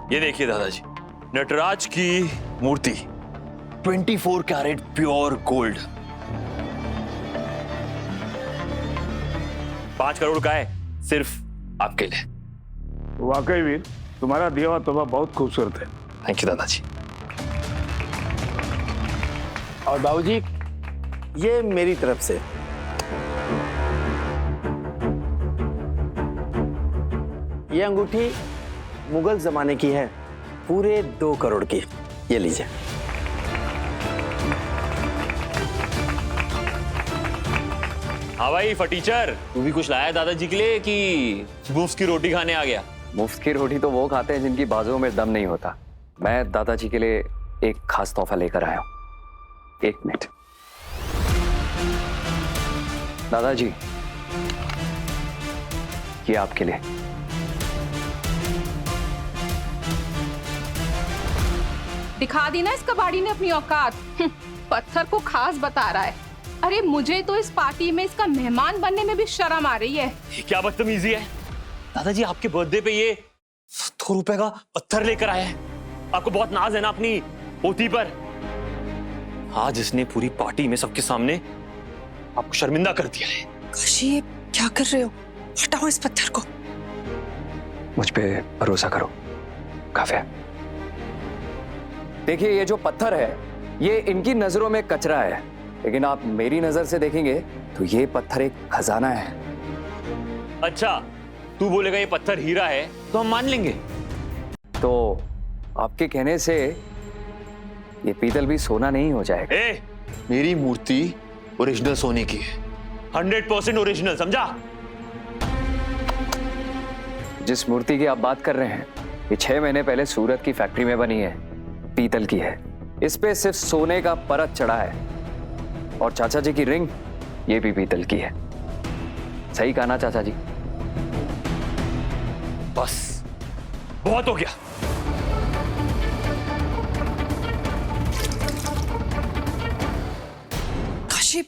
ये देखिए दादाजी, नटराज की मूर्ति 24 कैरेट प्योर गोल्ड, 5 करोड़ का है, सिर्फ आपके लिए। वाकई वीर, तुम्हारा दिया हुआ तोहफा बहुत खूबसूरत है। थैंक यू दादाजी। और बाबूजी, ये मेरी तरफ से। ये अंगूठी मुगल जमाने की है, पूरे 2 करोड़ की। ये लीजिए। हाँ भाई फटीचर, तू भी कुछ लाया दादाजी के लिए कि मुफ्त की रोटी खाने आ गया? मुफ्त की रोटी तो वो खाते हैं जिनकी बाजुओं में दम नहीं होता। मैं दादाजी के लिए एक खास तोहफा लेकर आया हूं। 1 मिनट। दादाजी, ये आपके लिए। दिखा दी ना इस कबाड़ी ने अपनी औकात। पत्थर को खास बता रहा है। अरे मुझे तो इस पार्टी में इसका मेहमान बनने में भी शर्म आ रही है। ये क्या बदतमीजी है दादाजी, आपके बर्थडे पे ये 100 रुपए का पत्थर लेकर आया है। आपको बहुत नाज है ना अपनी पोती पर। आज इसने पूरी पार्टी में सबके सामने आपको शर्मिंदा कर दिया है। काशी, ये क्या कर रहे हो? हटाओ इस पत्थर को। मुझ पे भरोसा करो काफी है। देखिए, ये जो पत्थर है ये इनकी नजरों में कचरा है, लेकिन आप मेरी नजर से देखेंगे तो ये पत्थर एक खजाना है। अच्छा, तू बोलेगा ये पत्थर हीरा है तो हम मान लेंगे। तो आपके कहने से ये पीतल भी सोना नहीं हो जाएगा। मेरी मूर्ति ओरिजिनल सोने की है, 100% ओरिजिनल, समझा? जिस मूर्ति की आप बात कर रहे हैं ये 6 महीने पहले सूरत की फैक्ट्री में बनी है, पीतल की है। इस पे सिर्फ सोने का परत चढ़ा है। और चाचा जी की रिंग ये भी पीतल की है। सही कहा ना चाचा जी? बस बहुत हो गया। काशी,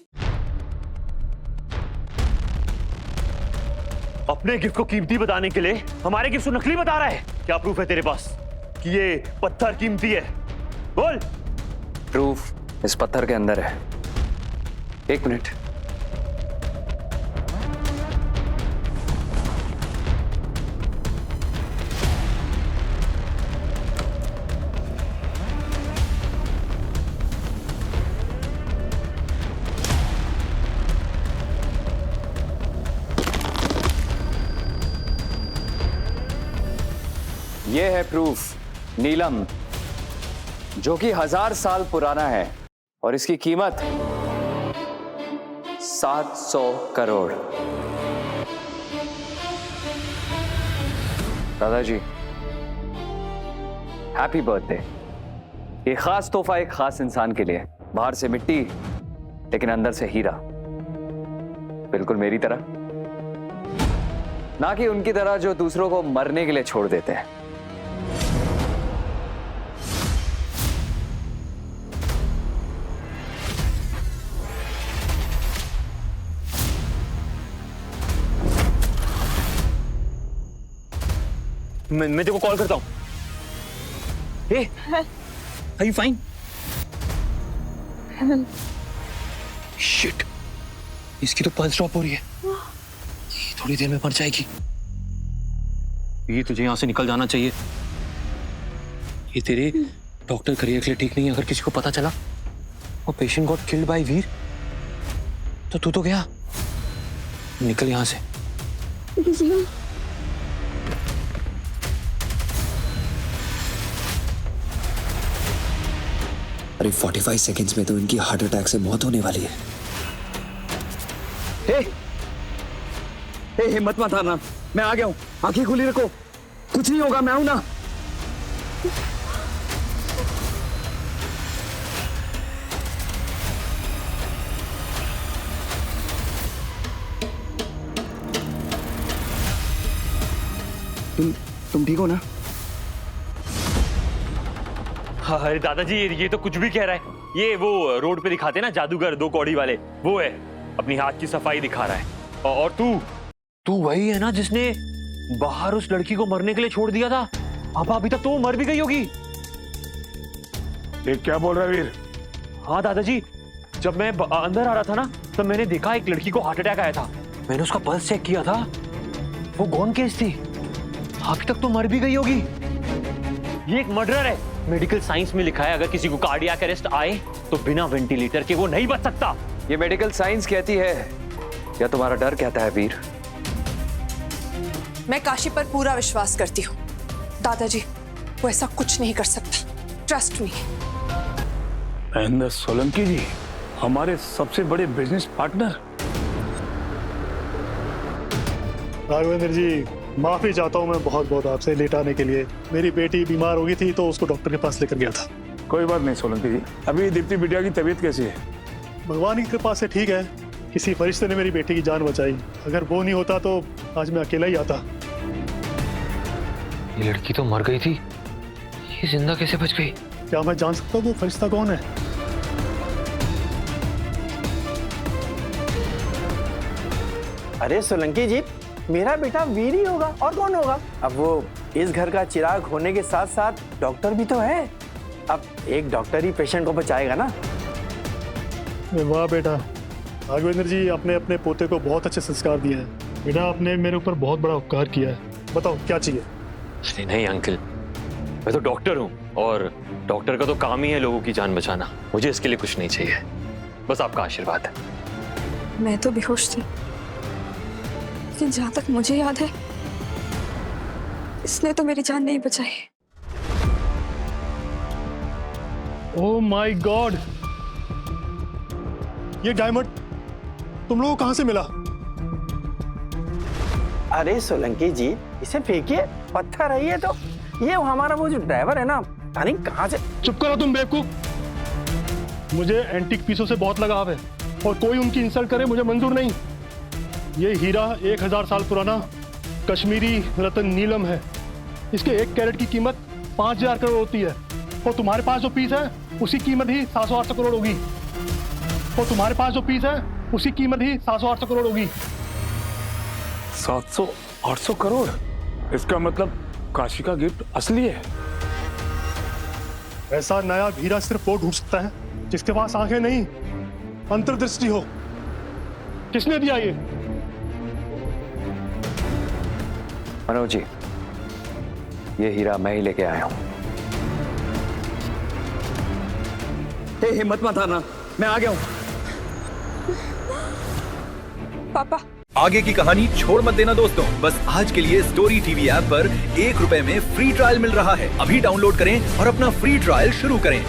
अपने गिफ्ट को कीमती बताने के लिए हमारे गिफ्ट को नकली बता रहा है। क्या प्रूफ है तेरे पास कि ये पत्थर कीमती है? बोल। प्रूफ इस पत्थर के अंदर है। 1 मिनट। यह है प्रूफ, नीलम, जो कि 1000 साल पुराना है और इसकी कीमत 700 करोड़। दादाजी, हैप्पी बर्थडे। ये खास तोहफा एक खास इंसान के लिए। बाहर से मिट्टी लेकिन अंदर से हीरा, बिल्कुल मेरी तरह। ना कि उनकी तरह जो दूसरों को मरने के लिए छोड़ देते हैं। मैं तेरे को कॉल करता हूँ। Hey, are you fine? Shit, इसकी तो पल्स ड्रॉप हो रही है। ये थोड़ी देर में मर जाएगी। ये तुझे यहाँ से निकल जाना चाहिए। ये तेरे डॉक्टर करियर के लिए ठीक नहीं है। अगर किसी को पता चला वो पेशेंट गॉट किल्ड बाय वीर तो तू तो गया। निकल यहाँ से। अरे 45 सेकंड्स में तो इनकी हार्ट अटैक से मौत होने वाली है। हिम्मत मत हारना, मैं आ गया हूं। आंखें खुली रखो, कुछ नहीं होगा, मैं हूं ना। तुम ठीक हो ना? अरे दादाजी, ये तो कुछ भी कह रहा है। ये वो रोड पे दिखाते ना जादूगर 2 कौड़ी वाले, वो है। अपनी हाथ की सफाई दिखा रहा है। और तू वही है ना जिसने बाहर उस लड़की को मरने के लिए छोड़ दिया था? पापा अभी तक तो वो मर भी गई होगी। ये क्या बोल रहा है वीर? हाँ दादाजी, जब मैं अंदर आ रहा था ना, तब मैंने देखा एक लड़की को हार्ट अटैक आया था। मैंने उसका पल्स चेक किया था, वो गॉन केस थी। अभी तक तो मर भी गई होगी। ये एक मर्डरर है। मेडिकल साइंस में लिखा है अगर किसी को कार्डियक अरेस्ट आए तो बिना वेंटिलेटर के वो नहीं बच सकता। ये मेडिकल साइंस कहती है या तुम्हारा डर कहता है वीर? मैं काशी पर पूरा विश्वास करती हूँ। दादाजी, वो ऐसा कुछ नहीं कर सकता। Trust me. महेंद्र सोलंकी जी, हमारे सबसे बड़े बिजनेस पार्टनर। राघवेंद्र जी, माफी चाहता हूँ मैं बहुत बहुत आपसे लेट आने के लिए। मेरी बेटी बीमार हो गई थी तो उसको डॉक्टर के पास लेकर गया था। कोई बात नहीं सोलंकी जी। अभी दीप्ति बिटिया की तबीयत कैसी है? भगवान की कृपा से ठीक है। किसी फरिश्ते ने मेरी बेटी की जान बचाई। अगर वो नहीं होता तो आज मैं अकेला ही आता। ये लड़की तो मर गई थी, ये जिंदा कैसे बच गई? क्या मैं जान सकता हूँ वो फरिश्ता कौन है? अरे सोलंकी जी, मेरा बेटा वीर ही होगा और कौन होगा। अब वो इस घर का चिराग होने के साथ साथ डॉक्टर भी तो है। अब एक डॉक्टर ही पेशेंट को बचाएगा ना। वाह बेटा, राघवेंद्र जी आपने अपने पोते को बहुत अच्छे संस्कार दिए हैं। बेटा आपने मेरे ऊपर बहुत बड़ा उपकार किया है। बताओ क्या चाहिए? अरे नहीं अंकल, मैं तो डॉक्टर हूँ और डॉक्टर का तो काम ही है लोगों की जान बचाना। मुझे इसके लिए कुछ नहीं चाहिए, बस आपका आशीर्वाद है। मैं तो बेहोश थी, लेकिन जहां तक मुझे याद है इसने तो मेरी जान नहीं बचाई। ओह माय गॉड, ये डायमंड तुम लोगों को कहां से मिला? अरे सोलंकी जी, इसे फेंकिए, पत्थर है ये तो। ये हमारा वो जो ड्राइवर है ना, पता नहीं कहां से। चुप करो तुम बेवकूफ। मुझे एंटीक पीसों से बहुत लगाव है और कोई उनकी इंसल्ट करे मुझे मंजूर नहीं। ये हीरा 1000 साल पुराना कश्मीरी रत्न नीलम है। इसके 1 कैरेट की कीमत 5000 करोड़ होती है और तुम्हारे पास जो पीस है उसकी कीमत ही 700-800 करोड़ होगी। और तुम्हारे पास जो पीस है उसकी कीमत ही 700-800 करोड़ होगी। 700-800 करोड़? इसका मतलब काशी का गिफ्ट असली है। ऐसा नया हीरा सिर्फ वो ढूंढ सकता है जिसके पास आंखें नहीं, अंतर्दृष्टि हो। किसने दिया ये? मनोज जी, ये हीरा मैं ही लेके आया हूं। हिम्मत मत हारना, मैं आ गया हूँ। पापा, आगे की कहानी छोड़ मत देना दोस्तों। बस आज के लिए स्टोरी टीवी ऐप पर ₹1 में फ्री ट्रायल मिल रहा है। अभी डाउनलोड करें और अपना फ्री ट्रायल शुरू करें।